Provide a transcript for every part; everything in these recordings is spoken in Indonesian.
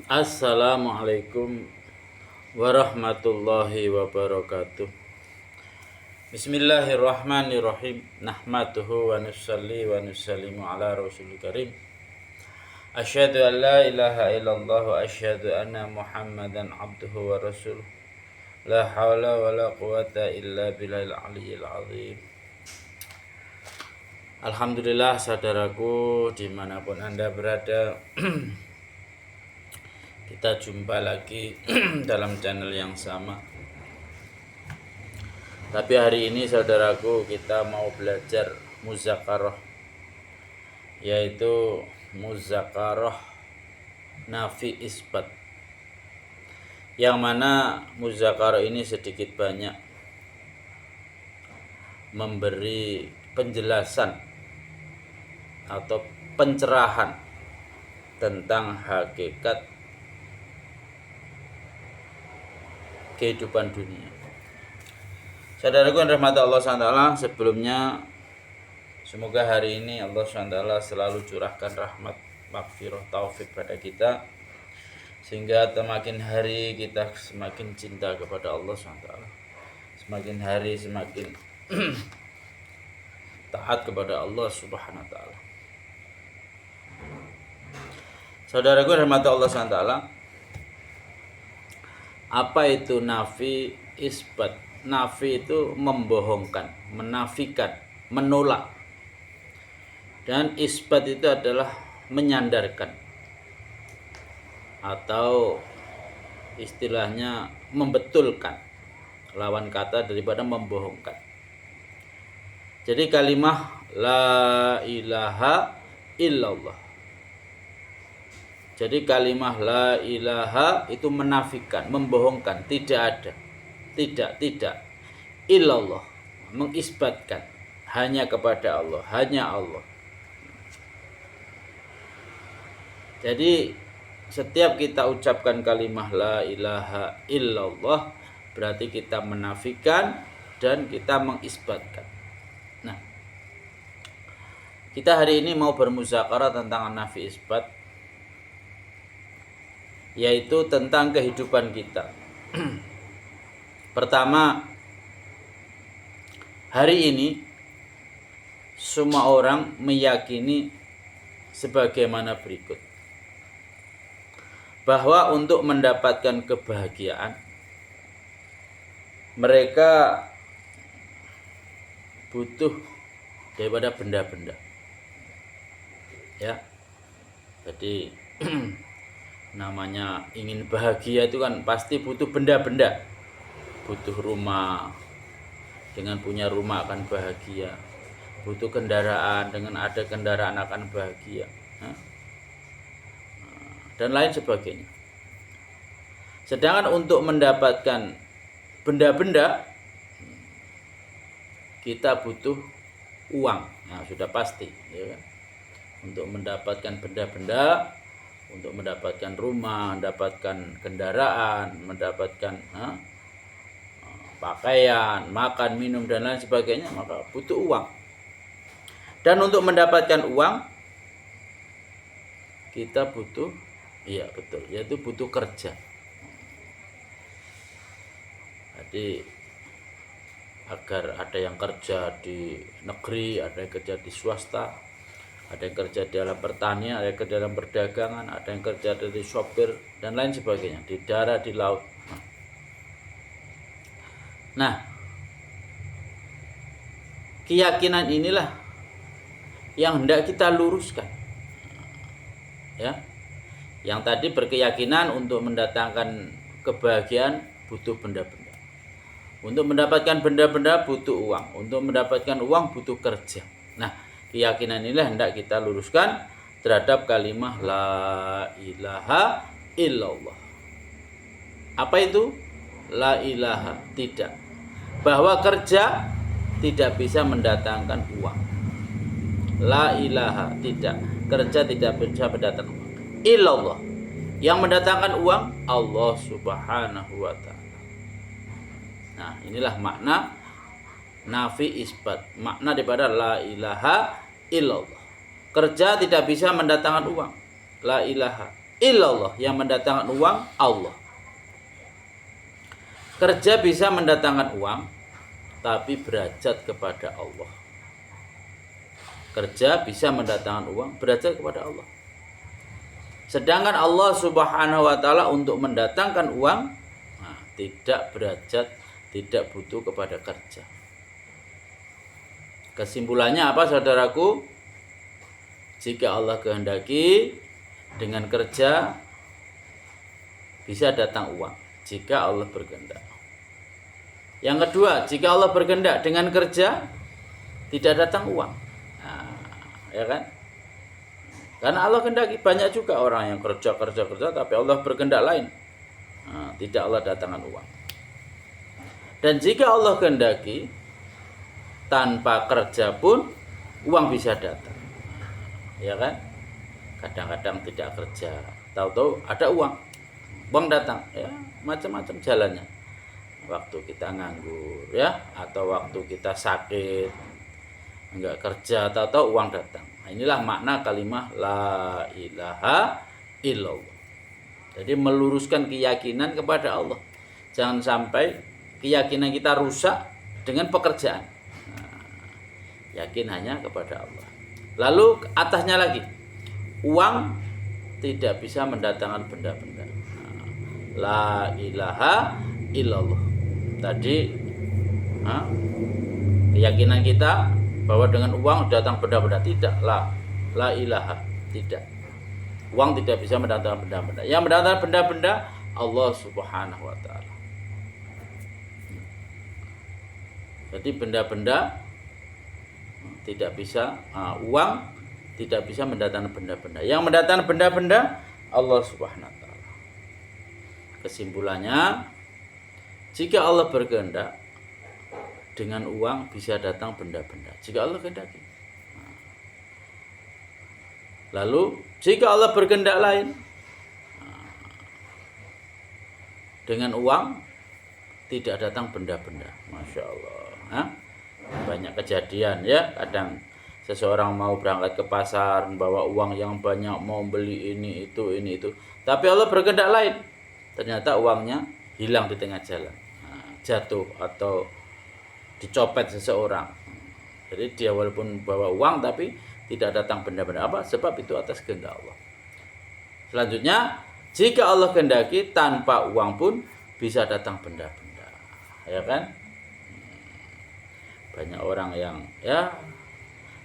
Assalamualaikum warahmatullahi wabarakatuh. Bismillahirrahmanirrahim. Nahmaduhu wa nusalli wa nusallimu ala rasulil karim. Asyhadu an la ilaha illallah wa asyhadu anna Muhammadan abduhu wa rasuluh. La haula wa la quwata illa billahil aliyyil azim. Alhamdulillah saudaraku dimanapun Anda berada. Kita jumpa lagi dalam channel yang sama. Tapi hari ini saudaraku kita mau belajar muzakarah, yaitu muzakarah nafi isbat. Yang mana muzakarah ini sedikit banyak memberi penjelasan atau pencerahan tentang hakikat kehidupan dunia. Saudaraku yang rahmat Allah SWT, sebelumnya semoga hari ini Allah SWT selalu curahkan rahmat, maghfirah, taufik pada kita, sehingga semakin hari kita semakin cinta kepada Allah SWT, semakin hari semakin taat kepada Allah Subhanahu wa taala. Saudaraku yang rahmat Allah SWT, apa itu nafi isbat? Nafi itu membohongkan, menafikan, menolak. Dan isbat itu adalah menyandarkan, atau istilahnya membetulkan, lawan kata daripada membohongkan. Jadi kalimah la ilaha illallah. Jadi kalimah la ilaha itu menafikan, membohongkan, tidak ada. Tidak. Illallah, mengisbatkan hanya kepada Allah, hanya Allah. Jadi setiap kita ucapkan kalimah la ilaha illallah berarti kita menafikan dan kita mengisbatkan. Nah, kita hari ini mau bermuzakarah tentang nafi isbat, yaitu tentang kehidupan kita. Pertama, hari ini semua orang meyakini sebagaimana berikut, bahwa untuk mendapatkan kebahagiaan mereka butuh daripada benda-benda. Ya. Jadi namanya ingin bahagia itu kan pasti butuh benda-benda. Butuh rumah, dengan punya rumah akan bahagia. Butuh kendaraan, dengan ada kendaraan akan bahagia. Dan lain sebagainya. Sedangkan untuk mendapatkan benda-benda kita butuh uang. Nah, sudah pasti, ya kan? Untuk mendapatkan benda-benda, untuk mendapatkan rumah, mendapatkan kendaraan, mendapatkan pakaian, makan, minum, dan lain sebagainya, maka butuh uang. Dan untuk mendapatkan uang kita butuh, iya betul, yaitu butuh kerja. Jadi agar ada yang kerja di negeri, ada yang kerja di swasta, ada yang kerja di dalam pertanian, ada yang kerja dalam perdagangan, ada yang kerja dari sopir, dan lain sebagainya, di darat, di laut. Nah, keyakinan inilah yang hendak kita luruskan. Ya. Yang tadi berkeyakinan untuk mendatangkan kebahagiaan butuh benda-benda. Untuk mendapatkan benda-benda butuh uang. Untuk mendapatkan uang butuh kerja. Nah, keyakinan inilah hendak kita luruskan terhadap kalimah la ilaha illallah. Apa itu? La ilaha, tidak. Bahwa kerja tidak bisa mendatangkan uang. La ilaha, tidak. Kerja tidak bisa mendatangkan uang. Illallah, yang mendatangkan uang Allah Subhanahu wa ta'ala. Nah, inilah makna nafi isbat, makna daripada la ilaha illallah. Kerja tidak bisa mendatangkan uang, la ilaha. illallah. Yang mendatangkan uang Allah. Kerja bisa mendatangkan uang, tapi berajat kepada Allah. Kerja bisa mendatangkan uang, berajat kepada Allah. Sedangkan Allah Subhanahu wa taala untuk mendatangkan uang, tidak berajat, tidak butuh kepada kerja. Kesimpulannya apa, saudaraku? Jika Allah kehendaki, dengan kerja bisa datang uang. Jika Allah berkehendak. Yang kedua, jika Allah berkehendak, dengan kerja tidak datang uang. Nah, ya kan? Karena Allah kehendaki, banyak juga orang yang kerja tapi Allah berkehendak lain. Nah, tidak Allah datangkan uang. Dan jika Allah kehendaki, tanpa kerja pun uang bisa datang. Ya kan? Kadang-kadang tidak kerja, tahu-tahu ada uang datang, ya macam-macam jalannya. Waktu kita nganggur, ya, atau waktu kita sakit, enggak kerja, tahu-tahu uang datang. Nah, inilah makna kalimat la ilaha illallah. Jadi meluruskan keyakinan kepada Allah. Jangan sampai keyakinan kita rusak dengan pekerjaan. Nah, yakin hanya kepada Allah. Lalu atasnya lagi, uang tidak bisa mendatangkan benda-benda. La ilaha illallah. Tadi keyakinan kita bahwa dengan uang datang benda-benda, tidak. La ilaha, tidak. Uang tidak bisa mendatangkan benda-benda. Yang mendatangkan benda-benda Allah Subhanahu wa taala. Jadi benda-benda tidak bisa, uang tidak bisa mendatangkan benda-benda. Yang mendatangkan benda-benda Allah Subhanahu wa taala. Kesimpulannya, jika Allah berkehendak, dengan uang bisa datang benda-benda. Jika Allah kehendaki. Lalu jika Allah berkehendak lain, dengan uang tidak datang benda-benda. Masya Allah. Banyak kejadian, ya. Kadang seseorang mau berangkat ke pasar, membawa uang yang banyak, mau beli ini itu. Tapi Allah berkehendak lain. Ternyata uangnya hilang di tengah jalan, jatuh atau dicopet seseorang. Jadi dia walaupun bawa uang tapi tidak datang benda-benda. Apa? Sebab itu atas kehendak Allah. Selanjutnya, jika Allah kehendaki, tanpa uang pun bisa datang benda-benda. Ya kan? Banyak orang yang, ya,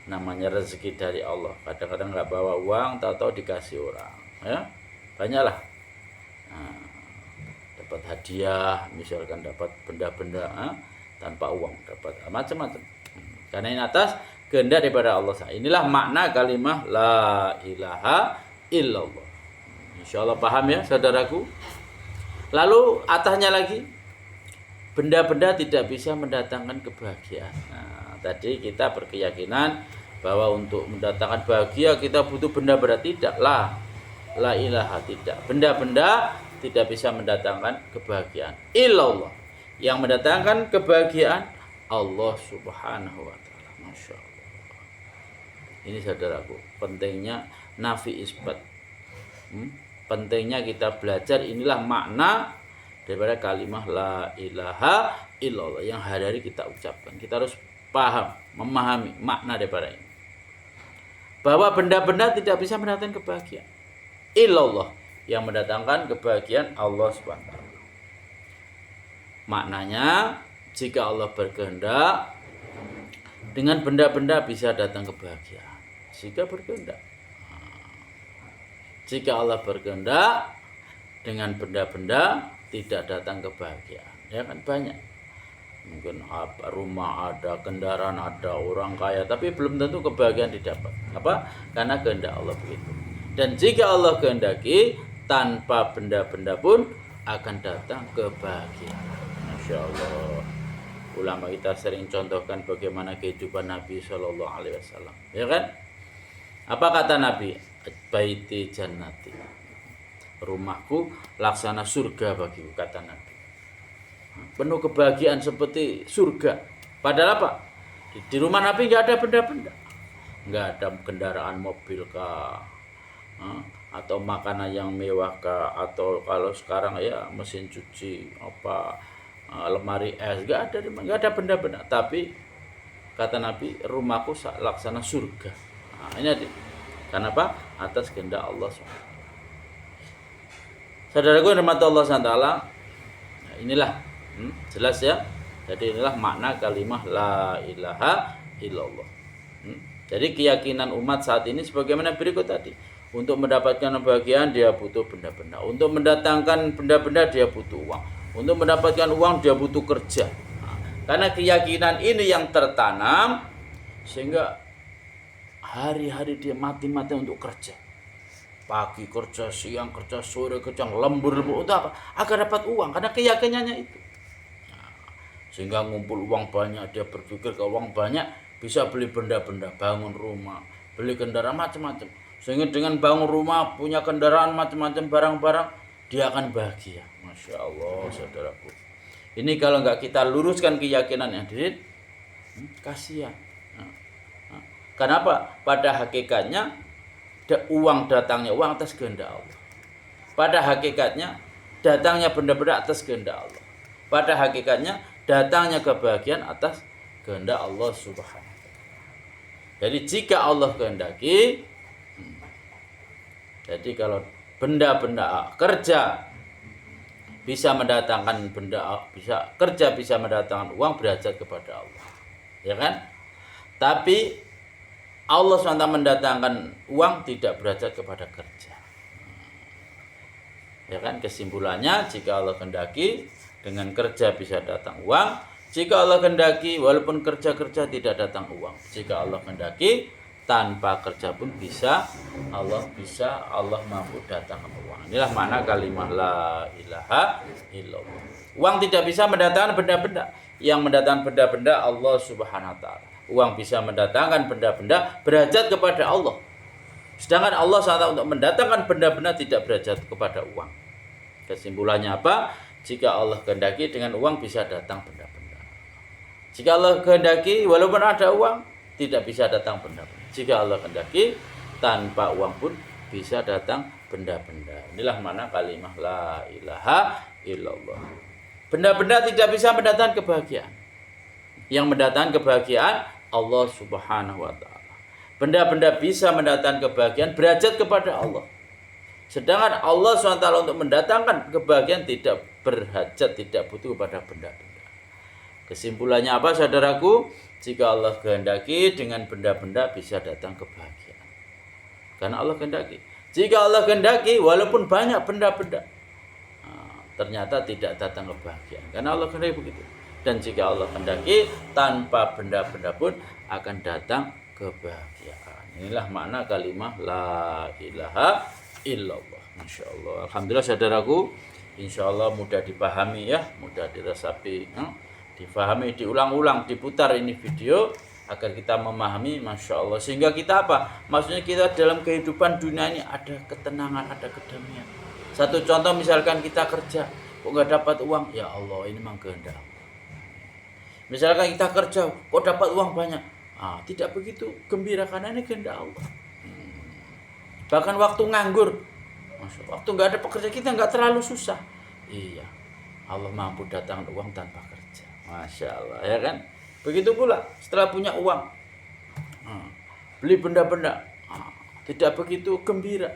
namanya rezeki dari Allah. Kadang-kadang nggak bawa uang, tahu-tahu dikasih orang. Ya, banyaklah. Dapat hadiah, misalkan dapat benda-benda tanpa uang, dapat macam-macam. Karena ini atas kehendak daripada Allah. Inilah makna kalimat la ilaha illallah. Insyaallah paham, ya saudaraku. Lalu atasnya lagi, benda-benda tidak bisa mendatangkan kebahagiaan. Nah, tadi kita berkeyakinan bahwa untuk mendatangkan bahagia kita butuh benda-benda. Tidak, la ilaha, tidak. Benda-benda tidak bisa mendatangkan kebahagiaan. Illallah. Yang mendatangkan kebahagiaan Allah Subhanahu wa taala. Masya Allah. Ini saudaraku, pentingnya nafi isbat. Pentingnya kita belajar, inilah makna daripada kalimat la ilaha illallah yang hari-hari kita ucapkan. Kita harus paham, memahami makna daripada ini. Bahwa benda-benda tidak bisa mendatangkan kebahagiaan. Illallah, yang mendatangkan kebahagiaan Allah Subhanahu wa taala. Maknanya, jika Allah berkehendak, dengan benda-benda bisa datang kebahagiaan. Jika berkehendak. Jika Allah berkehendak, dengan benda-benda tidak datang kebahagiaan. Ya kan, banyak. Mungkin rumah ada, kendaraan ada, orang kaya, tapi belum tentu kebahagiaan didapat. Apa? Karena kehendak Allah begitu. Dan jika Allah kehendaki, tanpa benda-benda pun akan datang kebahagiaan. Masya Allah. Ulama kita sering contohkan bagaimana kehidupan Nabi Shallallahu Alaihi Wasallam, ya kan? Apa kata Nabi? Baiti jannati, rumahku laksana surga bagiku, kata Nabi. Penuh kebahagiaan seperti surga. Padahal apa? Di rumah Nabi nggak ada benda-benda, nggak ada kendaraan mobil kah, atau makanan yang mewah kah, atau kalau sekarang ya mesin cuci apa, lemari es, nggak ada benda-benda. Tapi kata Nabi, rumahku laksana surga. Nah, ini adik. Kenapa? Atas kehendak Allah SWT. Saudaraku yang dirahmati Allah SWT, inilah jelas ya. Jadi inilah makna kalimat la ilaha illallah. Jadi keyakinan umat saat ini sebagaimana berikut tadi. Untuk mendapatkan kebahagiaan dia butuh benda-benda. Untuk mendatangkan benda-benda dia butuh uang. Untuk mendapatkan uang dia butuh kerja. Nah, karena keyakinan ini yang tertanam sehingga hari-hari dia mati-mati untuk kerja. Pagi kerja, siang kerja, sore kerja, lembur untuk apa? Agar dapat uang, karena keyakinannya itu. Nah, sehingga ngumpul uang banyak, dia berpikir kalau uang banyak bisa beli benda-benda, bangun rumah, beli kendaraan macam-macam. Sehingga dengan bangun rumah, punya kendaraan macam-macam, barang-barang, dia akan bahagia. Masya Allah, saudaraku. Ini kalau nggak kita luruskan keyakinan yang diri, kasihan. Kenapa? Pada hakikatnya uang datangnya uang atas kehendak Allah. Pada hakikatnya datangnya benda-benda atas kehendak Allah. Pada hakikatnya datangnya kebahagiaan atas kehendak Allah Subhanahu. Jadi jika Allah kehendaki, jadi kalau benda-benda kerja bisa mendatangkan kerja bisa mendatangkan uang, berhajat kepada Allah. Ya kan? Tapi Allah SWT mendatangkan uang tidak berhajat kepada kerja. Ya kan? Kesimpulannya, jika Allah kehendaki dengan kerja bisa datang uang. Jika Allah kehendaki walaupun kerja-kerja tidak datang uang. Jika Allah kehendaki tanpa kerja pun Allah mampu datangkan uang. Inilah makna kalimat la ilaha illallah. Uang tidak bisa mendatangkan benda-benda. Yang mendatangkan benda-benda Allah Subhanahu wa taala. Uang bisa mendatangkan benda-benda berhajat kepada Allah. Sedangkan Allah SWT untuk mendatangkan benda-benda tidak berhajat kepada uang. Kesimpulannya apa? Jika Allah kehendaki dengan uang bisa datang benda-benda. Jika Allah kehendaki walaupun ada uang tidak bisa datang benda-benda. Jika Allah kehendaki tanpa uang pun bisa datang benda-benda. Inilah mana kalimat la ilaha illallah. Benda-benda tidak bisa mendatangkan kebahagiaan. Yang mendatangkan kebahagiaan Allah Subhanahu wa taala. Benda-benda bisa mendatangkan kebahagiaan berhajat kepada Allah. Sedangkan Allah SWT untuk mendatangkan kebahagiaan tidak berhajat, tidak butuh kepada benda-benda. Kesimpulannya apa, saudaraku? Jika Allah kehendaki dengan benda-benda bisa datang kebahagiaan. Karena Allah kehendaki. Jika Allah kehendaki walaupun banyak benda-benda, ternyata tidak datang kebahagiaan. Karena Allah kehendaki begitu. Dan jika Allah kehendaki tanpa benda-benda pun akan datang kebahagiaan. Inilah makna kalimat la ilaha illallah. Masya Allah. Alhamdulillah saudaraku, insya Allah mudah dipahami ya, mudah diresapi, difahami, diulang-ulang, diputar ini video agar kita memahami. Masya Allah. Sehingga kita apa? Maksudnya kita dalam kehidupan dunia ini ada ketenangan, ada kedamaian. Satu contoh misalkan kita kerja kok nggak dapat uang, ya Allah ini memang kehendak. Misalkan kita kerja, kok dapat uang banyak, tidak begitu gembira karena ini kehendak Allah. Bahkan waktu nganggur, waktu nggak ada pekerja kita nggak terlalu susah. Iya, Allah mampu datangkan uang tanpa kerja. Masya Allah, ya kan? Begitu pula setelah punya uang, beli benda-benda, tidak begitu gembira.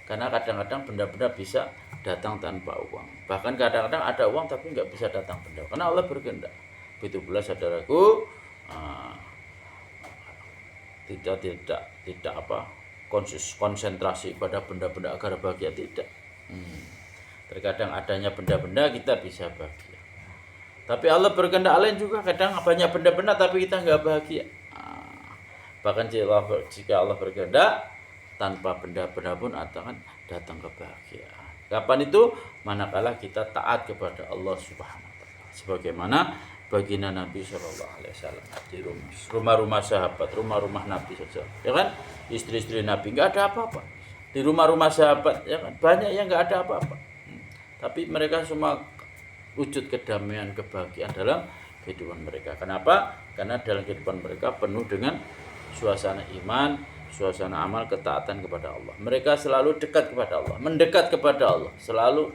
Karena kadang-kadang benda-benda bisa datang tanpa uang. Bahkan kadang-kadang ada uang tapi nggak bisa datang benda. Karena Allah berkehendak. Begitu pula saudaraku, tidak konsentrasi pada benda-benda agar bahagia, tidak. Terkadang adanya benda-benda kita bisa bahagia. Tapi Allah berkehendak lain juga, kadang banyak benda-benda tapi kita nggak bahagia. Bahkan jika Allah berkehendak tanpa benda-benda pun akan datang kebahagiaan. Kapan itu? Manakala kita taat kepada Allah Subhanahu wa taala. Sebagaimana baginda Nabi Shallallahu Alaihi Wasallam di rumah-rumah sahabat, rumah-rumah Nabi saja, ya kan? Istri-istri Nabi nggak ada apa-apa. Di rumah-rumah sahabat, ya kan? Banyak yang nggak ada apa-apa. Tapi mereka semua wujud kedamaian, kebahagiaan dalam kehidupan mereka. Kenapa? Karena dalam kehidupan mereka penuh dengan suasana iman, suasana amal ketaatan kepada Allah. Mereka selalu dekat kepada Allah, mendekat kepada Allah, selalu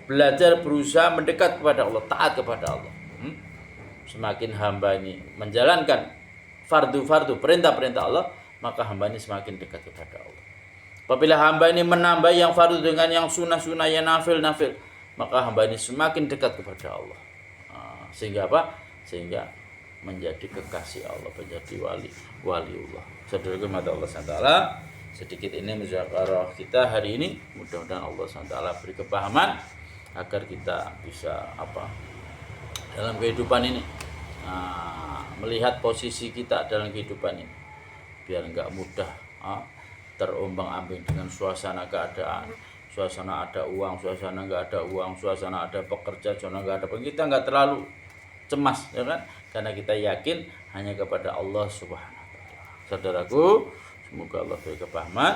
belajar berusaha mendekat kepada Allah, taat kepada Allah. Semakin hamba ini menjalankan fardu-fardu, perintah-perintah Allah, maka hamba ini semakin dekat kepada Allah. Apabila hamba ini menambah yang fardu dengan yang sunnah-sunnah, yang nafil-nafil, maka hamba ini semakin dekat kepada Allah. Sehingga apa? Sehingga menjadi kekasih Allah, menjadi waliullah. Saudara mata Allah SWT, sedikit ini muzakarah kita hari ini. Mudah-mudahan Allah SWT beri kepahaman agar kita bisa dalam kehidupan ini melihat posisi kita dalam kehidupan ini, biar enggak mudah terombang-ambing dengan suasana keadaan, suasana ada uang, suasana enggak ada uang, suasana ada pekerja, suasana enggak ada pekerja. Kita enggak terlalu cemas, ya kan? Karena kita yakin hanya kepada Allah Subhanahu wa taala. Saudaraku, semoga Allah beri kepahaman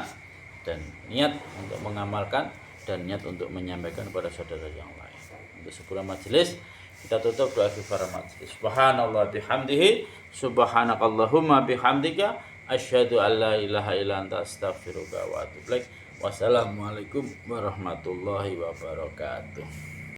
dan niat untuk mengamalkan dan niat untuk menyampaikan kepada saudara yang lain. Untuk sebuah majelis kita tutup doa kifarah majelis. Subhanallah bihamdihi, subhanakallahumma bihamdika, asyhadu an la ilaha illa anta, astaghfiruka wa atubu ilaik. Wassalamualaikum warahmatullahi wabarakatuh.